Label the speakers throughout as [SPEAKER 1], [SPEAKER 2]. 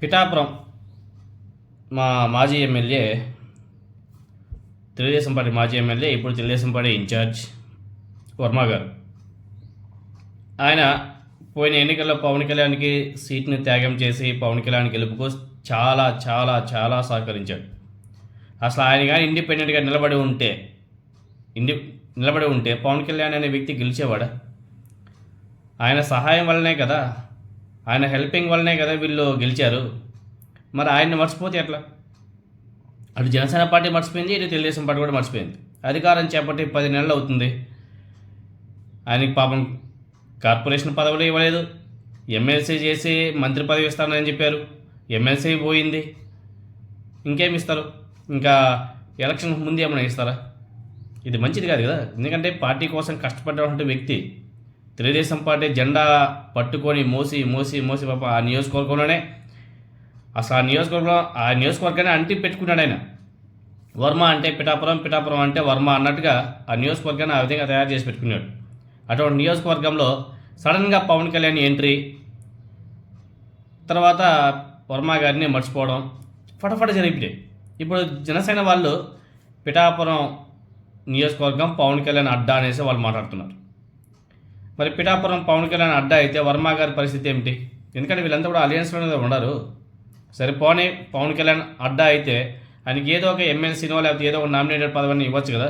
[SPEAKER 1] పిఠాపురం మా మాజీ MLA, Telugu Desam party మాజీ ఎమ్మెల్యే, ఇప్పుడు తెలుగుదేశం పార్టీ ఇన్ఛార్జ్ వర్మ గారు, ఆయన పోయిన ఎన్నికల్లో పవన్ కళ్యాణ్కి సీట్ని త్యాగం చేసి పవన్ కళ్యాణ్ గెలుపుకు చాలా చాలా చాలా సహకరించాడు. అసలు ఆయన కానీ ఇండిపెండెంట్గా నిలబడి ఉంటే పవన్ కళ్యాణ్ అనే వ్యక్తి గెలిచేవాడా? ఆయన సహాయం వల్లనే కదా, ఆయన హెల్పింగ్ వల్లనే కదా వీళ్ళు గెలిచారు. మరి ఆయన్ని మర్చిపోతే ఎట్లా? అటు జనసేన పార్టీ మర్చిపోయింది, ఇటు తెలుగుదేశం పార్టీ కూడా మర్చిపోయింది. అధికారం చేపట్టి 10 నెలలు అవుతుంది. ఆయనకి పాపం కార్పొరేషన్ పదవులు ఇవ్వలేదు, ఎమ్మెల్సీ చేసి మంత్రి పదవి ఇస్తానని చెప్పారు, ఎమ్మెల్సీ పోయింది, ఇంకేమి ఇస్తారు? ఇంకా ఎలక్షన్ ముందు ఏమైనా ఇస్తారా? ఇది మంచిది కాదు కదా. ఎందుకంటే పార్టీ కోసం కష్టపడ్డటువంటి వ్యక్తి తెలుగుదేశం పార్టీ జెండా పట్టుకొని మోసి పాప ఆ నియోజకవర్గంలోనే, అసలు ఆ నియోజకవర్గాన్ని అంటి పెట్టుకున్నాడు ఆయన. వర్మ అంటే పిఠాపురం అంటే వర్మ అన్నట్టుగా ఆ నియోజకవర్గాన్ని ఆ విధంగా తయారు చేసి పెట్టుకున్నాడు. అటువంటి నియోజకవర్గంలో సడన్గా పవన్ కళ్యాణ్ ఎంట్రీ తర్వాత వర్మ గారిని మర్చిపోవడం ఫటాఫట జరిగిపోయాయి. ఇప్పుడు జనసేన వాళ్ళు పిఠాపురం నియోజకవర్గం పవన్ కళ్యాణ్ అడ్డా అనేసి వాళ్ళు మాట్లాడుతున్నారు. మరి పిఠాపురం పవన్ కళ్యాణ్ అడ్డా అయితే వర్మ గారి పరిస్థితి ఏమిటి? ఎందుకంటే వీళ్ళంతా కూడా అలయన్స్లోనే ఉండరు. సరే పోనీ పవన్ కళ్యాణ్ అడ్డా అయితే ఆయనకి ఏదో ఒక ఎమ్మెల్సీనో లేకపోతే ఏదో ఒక నామినేటెడ్ పదవిని ఇవ్వచ్చు కదా,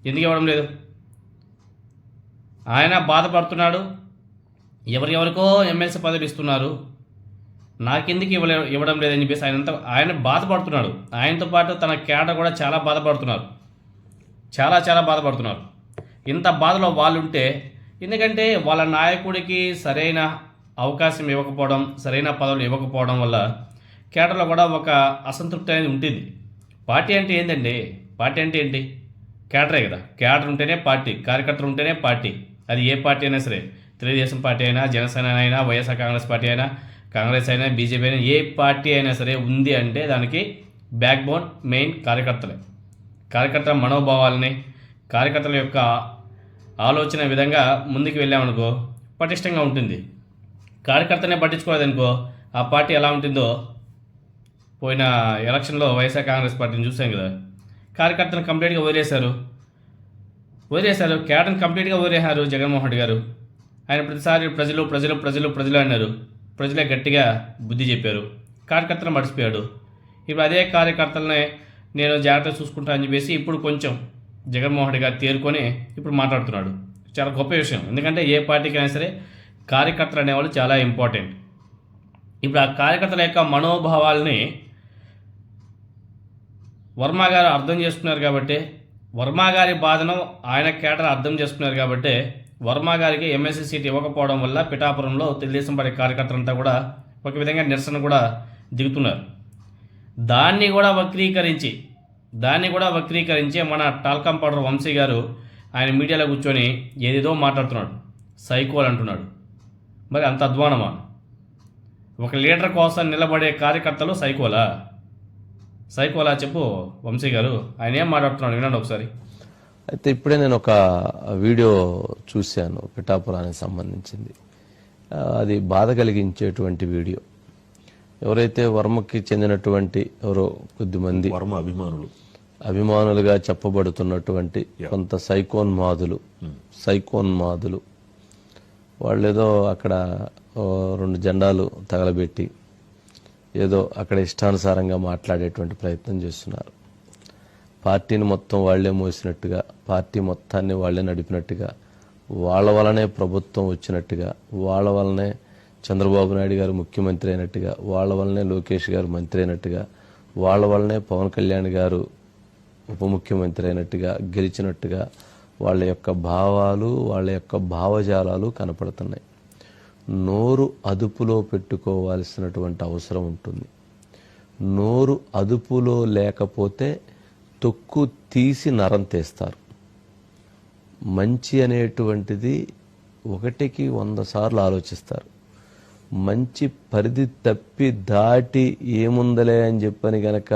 [SPEAKER 1] ఎందుకు ఇవ్వడం లేదు? ఆయన బాధపడుతున్నాడు, ఎవరికో ఎమ్మెల్సీ పదవులు ఇస్తున్నారు, నాకెందుకు ఇవ్వడం లేదని చెప్పేసి ఆయన బాధపడుతున్నాడు. ఆయనతో పాటు తన కేడర్ కూడా చాలా బాధపడుతున్నారు. ఇంత బాధలో వాళ్ళు ఉంటే, ఎందుకంటే వాళ్ళ నాయకుడికి సరైన అవకాశం ఇవ్వకపోవడం, సరైన పదవులు ఇవ్వకపోవడం వల్ల కేడర్లో కూడా ఒక అసంతృప్తి అనేది ఉంటుంది. పార్టీ అంటే ఏంటండి? పార్టీ అంటే ఏంటి? కేడరే కదా. కేడర్ ఉంటేనే పార్టీ, కార్యకర్తలు ఉంటేనే పార్టీ. అది ఏ పార్టీ అయినా సరే, తెలుగుదేశం పార్టీ అయినా, జనసేన అయినా, వైఎస్ఆర్ కాంగ్రెస్ పార్టీ అయినా, కాంగ్రెస్ అయినా, బీజేపీ అయినా, ఏ పార్టీ అయినా సరే ఉంది అంటే దానికి బ్యాక్ బోన్ మెయిన్ కార్యకర్తలే. కార్యకర్తల మనోభావాలని, కార్యకర్తల యొక్క ఆలోచన విధంగా ముందుకు వెళ్ళామనుకో పటిష్టంగా ఉంటుంది. కార్యకర్తనే పట్టించుకోలేదనుకో ఆ పార్టీ ఎలా ఉంటుందో పోయిన ఎలక్షన్లో వైఎస్ఆర్ కాంగ్రెస్ పార్టీని చూసాం కదా. కార్యకర్తను కంప్లీట్గా వదిలేశారు, కేడర్ని కంప్లీట్గా వదిలేశారు జగన్మోహన్ రెడ్డి గారు. ఆయన ప్రతిసారి ప్రజలు అన్నారు. ప్రజలే గట్టిగా బుద్ధి చెప్పారు, కార్యకర్తను మర్చిపోయాడు. ఇప్పుడు అదే కార్యకర్తలనే నేను జాగ్రత్తగా చూసుకుంటా అని చెప్పేసి ఇప్పుడు కొంచెం జగన్మోహన్ రెడ్డి గారు తేరుకొని ఇప్పుడు మాట్లాడుతున్నాడు. చాలా గొప్ప విషయం. ఎందుకంటే ఏ పార్టీకైనా సరే కార్యకర్తలు అనేవాళ్ళు చాలా ఇంపార్టెంట్. ఇప్పుడు ఆ కార్యకర్తల యొక్క మనోభావాల్ని వర్మ గారు అర్థం చేసుకున్నారు కాబట్టి, వర్మ గారి బాధను ఆయన కేడర్ అర్థం చేసుకున్నారు కాబట్టి వర్మ గారికి ఎమ్మెల్సీ సీట్ ఇవ్వకపోవడం వల్ల పిఠాపురంలో తెలుగుదేశం పార్టీ కార్యకర్తలంతా కూడా ఒక విధంగా నిరసన కూడా దిగుతున్నారు. దాన్ని కూడా వక్రీకరించి మన టాల్కం పౌడర్ వంశీ గారు ఆయన మీడియాలో కూర్చొని ఏదేదో మాట్లాడుతున్నాడు, సైకోలు అంటున్నాడు. మరి అంత అధ్వానమా? ఒక లీడర్ కోసం నిలబడే కార్యకర్తలు సైకోలా చెప్పు వంశీ గారు. ఆయన ఏం మాట్లాడుతున్నాడు వినండి ఒకసారి.
[SPEAKER 2] అయితే ఇప్పుడే నేను ఒక వీడియో చూశాను పిఠాపురానికి సంబంధించింది. అది బాధ కలిగించేటువంటి వీడియో. ఎవరైతే వర్మకి చెందినటువంటి ఎవరో కొద్దిమంది
[SPEAKER 3] వర్మ
[SPEAKER 2] అభిమానులుగా చెప్పబడుతున్నటువంటి కొంత సైకోన్మాదులు వాళ్ళేదో అక్కడ 2 జెండాలు తగలబెట్టి ఏదో అక్కడ ఇష్టానుసారంగా మాట్లాడేటువంటి ప్రయత్నం చేస్తున్నారు. పార్టీని మొత్తం వాళ్లే మోసినట్టుగా, పార్టీ మొత్తాన్ని వాళ్లే నడిపినట్టుగా, వాళ్ళ వలనే ప్రభుత్వం వచ్చినట్టుగా, వాళ్ళ వలనే చంద్రబాబు నాయుడు గారు ముఖ్యమంత్రి అయినట్టుగా, వాళ్ళ వలనే లోకేష్ గారు మంత్రి అయినట్టుగా, వాళ్ళ వలనే పవన్ కళ్యాణ్ గారు ఉప ముఖ్యమంత్రి అయినట్టుగా, గెలిచినట్టుగా వాళ్ళ యొక్క భావాలు, వాళ్ళ యొక్క భావజాలాలు కనపడుతున్నాయి. నోరు అదుపులో పెట్టుకోవాల్సినటువంటి అవసరం ఉంటుంది. నోరు అదుపులో లేకపోతే తొక్కు తీసి నరం తీస్తారు. మంచి అనేటువంటిది 1కి 100 సార్లు ఆలోచిస్తారు. మంచి పరిధి తప్పి దాటి ఏముందలే అని చెప్పని గనక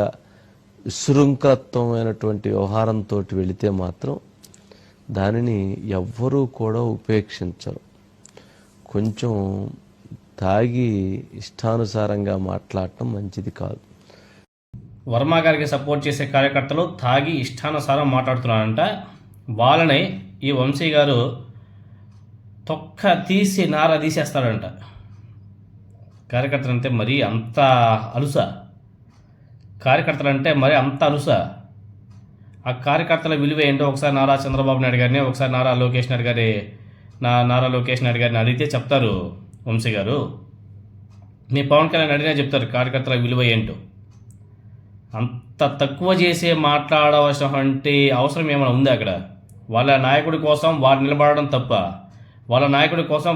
[SPEAKER 2] విశృంఖలత్వమైనటువంటి వ్యవహారంతో వెళితే మాత్రం దానిని ఎవ్వరూ కూడా ఉపేక్షించరు. కొంచెం తాగి ఇష్టానుసారంగా మాట్లాడటం మంచిది కాదు.
[SPEAKER 1] వర్మ గారికి సపోర్ట్ చేసే కార్యకర్తలు తాగి ఇష్టానుసారం మాట్లాడుతున్నారంట. వాళ్ళని ఈ వంశీ గారు తొక్క తీసి నార తీసేస్తాడంట. కార్యకర్తలు అంటే మరీ అంత అలుసా? కార్యకర్తలు అంటే మరి అంత అలుసా? ఆ కార్యకర్తల విలువ ఏంటో ఒకసారి నారా చంద్రబాబు నాయుడు గారిని, ఒకసారి నారా లోకేష్ నాయుడు గారిని అడిగితే చెప్తారు వంశీ గారు. మీ పవన్ కళ్యాణ్ అడిగినా చెప్తారు కార్యకర్తల విలువ ఏంటో. అంత తక్కువ చేసే మాట్లాడవలసినటువంటి అవసరం ఏమైనా ఉందా అక్కడ? వాళ్ళ నాయకుడి కోసం వారు నిలబడడం తప్ప, వాళ్ళ నాయకుడి కోసం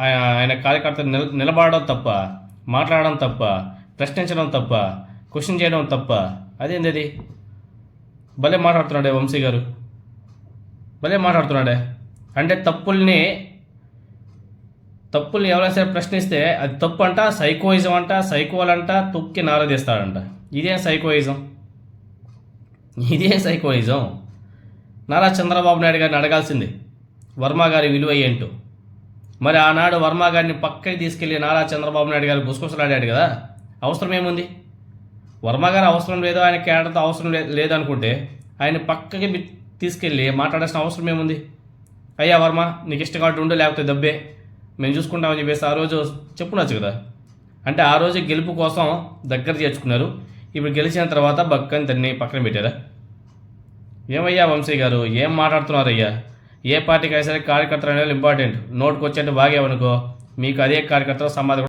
[SPEAKER 1] ఆయన కార్యకర్తలు నిలబడడం తప్ప, మాట్లాడడం తప్ప, ప్రశ్నించడం తప్ప, క్వశ్చన్ చేయడం తప్ప. అదేంది అది? భలే మాట్లాడుతున్నాడే వంశీ గారు, భలే మాట్లాడుతున్నాడే. అంటే తప్పుల్ని ఎవరైనా సరే ప్రశ్నిస్తే అది తప్పు అంట, సైకోయిజం అంట, సైకోలంట, తొక్కి నారదీస్తాడంట. ఇదేం సైకోయిజం? నారా చంద్రబాబు నాయుడు గారిని అడగాల్సింది వర్మ గారి విలువ ఏంటో. మరి ఆనాడు వర్మ గారిని పక్కకి తీసుకెళ్ళి నారా చంద్రబాబు నాయుడు గారు గుసగుసలాడాడు కదా. అవసరం ఏముంది? వర్మ గారు అవసరం లేదు, ఆయన కేడర్తో అవసరం లేదనుకుంటే ఆయన పక్కకి తీసుకెళ్ళి మాట్లాడాల్సిన అవసరం ఏముంది? అయ్యా వర్మ, నీకు ఇష్టం కాబట్టి ఉండు, లేకపోతే దబ్బే, మేము చూసుకుంటామని చెప్పేసి ఆ రోజు చెప్పునొచ్చు కదా. అంటే ఆ రోజు గెలుపు కోసం దగ్గర చేర్చుకున్నారు. ఇప్పుడు గెలిచిన తర్వాత బక్కని దాన్ని పక్కన పెట్టారా? ఏమయ్యా వంశీ గారు, ఏం మాట్లాడుతున్నారయ్యా? ఏ పార్టీకి అయినా సరే కార్యకర్తలు అనేది ఇంపార్టెంట్. నోటుకు వచ్చేట్టు బాగేవనుకో మీకు అదే కార్యకర్తలు సమాధి